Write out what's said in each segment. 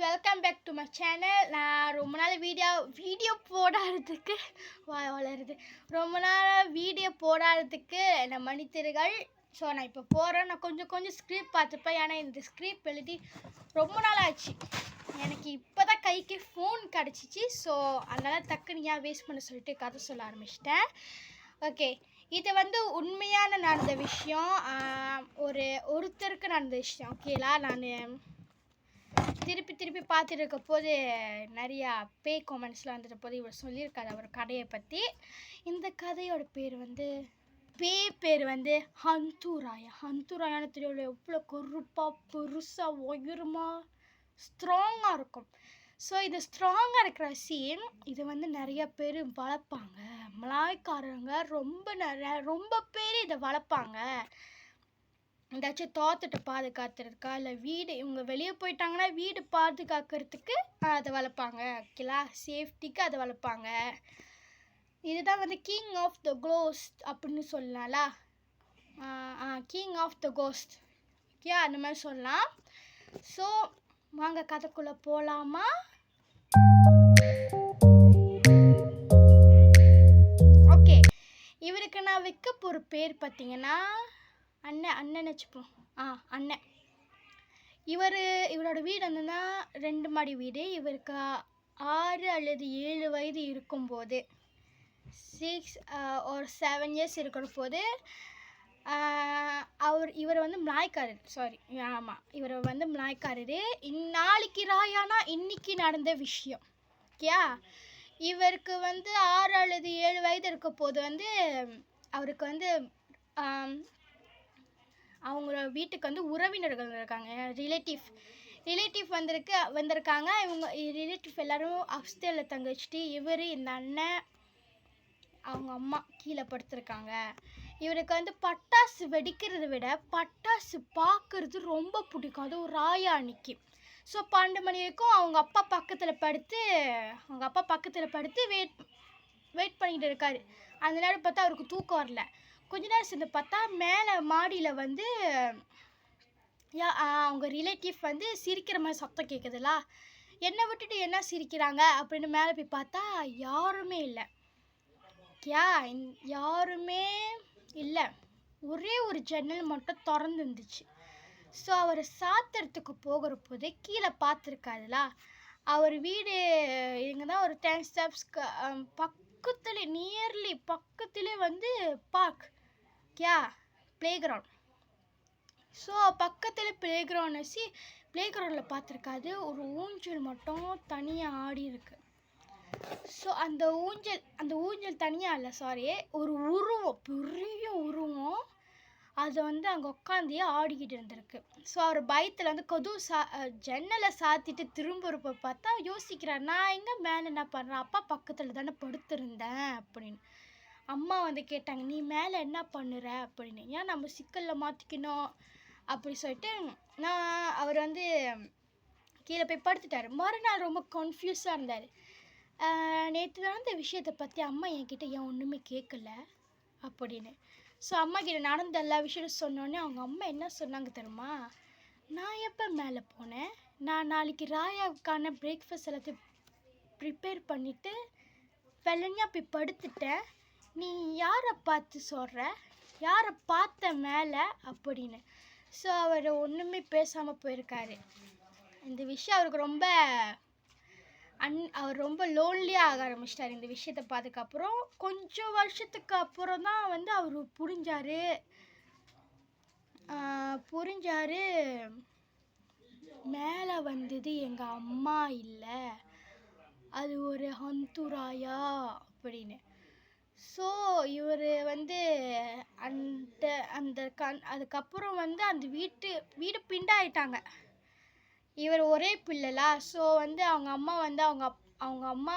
Welcome back to my channel. நான் ரொம்ப நாள் வீடியோ போடாததுக்கு வளருது. ரொம்ப நாள் வீடியோ போடாததுக்கு என்னை மன்னித்திருங்கள். ஸோ நான் இப்போ போகிறேன். நான் கொஞ்சம் ஸ்கிரிப்ட் பார்த்துப்பேன். ஏன்னா இந்த ஸ்கிரிப்ட் எழுதி ரொம்ப நாள் ஆச்சு. எனக்கு இப்போ தான் கைக்கு ஃபோன் கிடச்சிச்சு. ஸோ அதனால் டக்குன்னு ஏன் வேஸ்ட் பண்ண சொல்லிட்டு கதை சொல்ல ஆரம்பிச்சிட்டேன். ஓகே, இது உண்மையான நடந்த விஷயம். ஒருத்தருக்கு நடந்த விஷயம். ஓகேலா, நான் திருப்பி பார்த்துட்டு இருக்க போது நிறையா காமெண்ட்ஸ்லாம் வந்துட்ட போது இவர் சொல்லியிருக்காரு அவர் கதையை பற்றி. இந்த கதையோட பேர் ஹந்தூராயா. ஹந்தூராயான்னு தெரியல, எவ்வளோ கருப்பாக பெருசாக உயரமாக ஸ்ட்ராங்காக இருக்கும். ஸோ இது ஸ்ட்ராங்காக இருக்கிற சீன் இது நிறைய பேர் வளர்ப்பாங்க. மலாய்க்காரங்க ரொம்ப பேர் இதை வளர்ப்பாங்க. ஏதாச்சும் தோத்துட்டு பாதுகாத்துறதுக்கா, இல்லை இவங்க வெளியே போயிட்டாங்கன்னா வீடு பாதுகாக்கிறதுக்கு அதை வளர்ப்பாங்க. ஓகேலா, சேஃப்டிக்கு அதை வளர்ப்பாங்க. இதுதான் கிங் ஆஃப் த கோஸ்ட் அப்படின்னு சொல்லலாம்ல. King of the ghost, okay, அந்த மாதிரி சொல்லலாம். ஸோ வாங்க கதைக்குள்ளே போகலாமா? ஓகே, இவருக்கு நான் வைக்க போகிற பேர் பார்த்தீங்கன்னா அண்ணன் வச்சுப்போம். அண்ணன். இவரோட வீடு 2 மாடி வீடு. இவருக்கு 6 அல்லது 7 வயது இருக்கும்போது, 6 or 7 இயர்ஸ் இருக்கிற போது இவர் மலாய்க்காரர். ஆமாம், இவர் மலாய்க்காரர். நாளைக்கு ராயானா இன்னைக்கு நடந்த விஷயம். ஓகே, இவருக்கு 6 அல்லது 7 வயது இருக்க போது அவருக்கு அவங்கள வீட்டுக்கு உறவினர்கள் இருக்காங்க. ரிலேட்டிவ் வந்திருக்காங்க. இவங்க ரிலேட்டிவ் எல்லோரும் அப்ஸ்டேரில் தங்க வச்சுட்டு இவர் இந்த அண்ணன் அவங்க அம்மா கீழே படுத்துருக்காங்க. இவருக்கு பட்டாசு வெடிக்கிறத விட பட்டாசு பார்க்குறது ரொம்ப பிடிக்கும். அது ஒரு ராயா அன்னைக்கு. ஸோ 12 மணி வரைக்கும் அவங்க அப்பா பக்கத்தில் படுத்து வெயிட் பண்ணிகிட்டு இருக்காரு. அந்த நேரம் பார்த்தா அவருக்கு தூக்கம் வரல. கொஞ்ச நேரம் சேர்ந்து பார்த்தா மேலே மாடியில் அவங்க ரிலேட்டிவ் சிரிக்கிற மாதிரி சத்தம் கேட்குதுல்ல. என்னை விட்டுட்டு என்ன சிரிக்கிறாங்க அப்படின்னு மேலே போய் பார்த்தா யாருமே இல்லை. ஒரே ஒரு ஜன்னல் மட்டும் திறந்து இருந்துச்சு. ஸோ அவர் சாத்துறதுக்கு போகிற போதே கீழே பார்த்துருக்காருல. அவர் வீடு இங்கே தான் ஒரு 10 steps பக்கத்துலேயே பார்க், ப்ளே கிரவுண்ட். ஸோ பக்கத்தில் ப்ளே கிரவுண்டில் பார்த்துருக்காது. ஒரு ஊஞ்சல் மட்டும் தனியாக ஆடி இருக்கு. ஸோ அந்த ஊஞ்சல் தனியாக இல்லை, ஒரு உருவம், பெரிய உருவம் அது அங்கே உட்காந்தே ஆடிக்கிட்டு இருந்திருக்கு. ஸோ அவர் பயத்தில் ஜன்னலை சாத்திட்டு திரும்ப பார்த்தா யோசிக்கிறார், நான் எங்கே மேலே என்ன பண்ணுறேன், அப்பா பக்கத்தில் தானே படுத்திருந்தேன் அப்படின்னு. அம்மா கேட்டாங்க, நீ மேலே என்ன பண்ணுற அப்படின்னு. ஏன் நம்ம சிக்கலில் மாற்றிக்கணும் அப்படி சொல்லிட்டு அவர் கீழே போய் படுத்துட்டார். மறுநாள் ரொம்ப கன்ஃபியூஸாக இருந்தார். நேற்று தான் இந்த விஷயத்தை பற்றி அம்மா என்கிட்ட ஏன் ஒன்றுமே கேட்கல அப்படின்னு. ஸோ அம்மா கிட்ட நடந்த எல்லா விஷயத்தையும் சொன்னோடனே அவங்க அம்மா என்ன சொன்னாங்க தெரியுமா? நான் எப்போ மேலே போனேன், நான் நாளைக்கு ராயாவுக்கான பிரேக்ஃபாஸ்ட் எல்லாத்தையும் ப்ரிப்பேர் பண்ணிவிட்டு வெள்ளனியாக போய் படுத்துட்டேன். நீ யாரை பார்த்து சொல்கிற, யாரை பார்த்த மேலே அப்படின்னு. ஸோ அவர் ஒன்றுமே பேசாமல் போயிருக்காரு. இந்த விஷயம் அவருக்கு அவர் ரொம்ப லோன்லியாக ஆக ஆரம்பிச்சிட்டார். இந்த விஷயத்தை பார்த்ததுக்கப்புறம் கொஞ்சம் வருஷத்துக்கு அப்புறம் தான் அவர் புரிஞ்சாரு மேலே வந்தது எங்கள் அம்மா இல்லை, அது ஒரு ஹந்தூராயா அப்படின்னு. ஸோ இவர் அதுக்கப்புறம் அந்த வீடு பிண்டாயிட்டாங்க. இவர் ஒரே பிள்ளைலா. ஸோ அவங்க அம்மா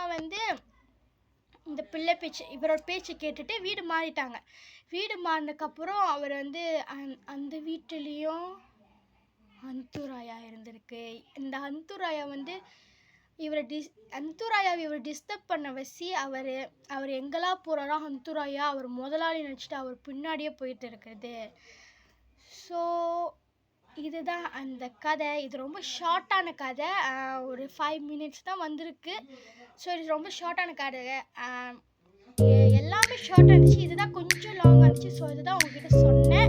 இந்த பிள்ளை பேச்சு, இவரோட பேச்சு கேட்டுட்டு வீடு மாறிட்டாங்க. வீடு மாறினதுக்கப்புறம் அவர் அந்த வீட்டிலையும் ஹந்தூராயா இருந்திருக்கு. இந்த ஹந்தூராயா இவர் டிஸ்டர்ப் பண்ண வச்சு அவர் எங்கெல்லாம் போகிறாரோ ஹந்தூராயா அவர் முதலாளி நினச்சிட்டு அவர் பின்னாடியே போயிட்டு இருக்கிறது. ஸோ இதுதான் அந்த கதை. இது ரொம்ப ஷார்ட்டான கதை. ஒரு 5 மினிட்ஸ் தான் வந்திருக்கு. ஸோ இது ரொம்ப ஷார்ட்டான கதை. எல்லாமே ஷார்ட்டாக இருந்துச்சு. இதுதான் கொஞ்சம் லாங்காக இருந்துச்சு. ஸோ இதுதான் உங்ககிட்ட சொன்னேன்.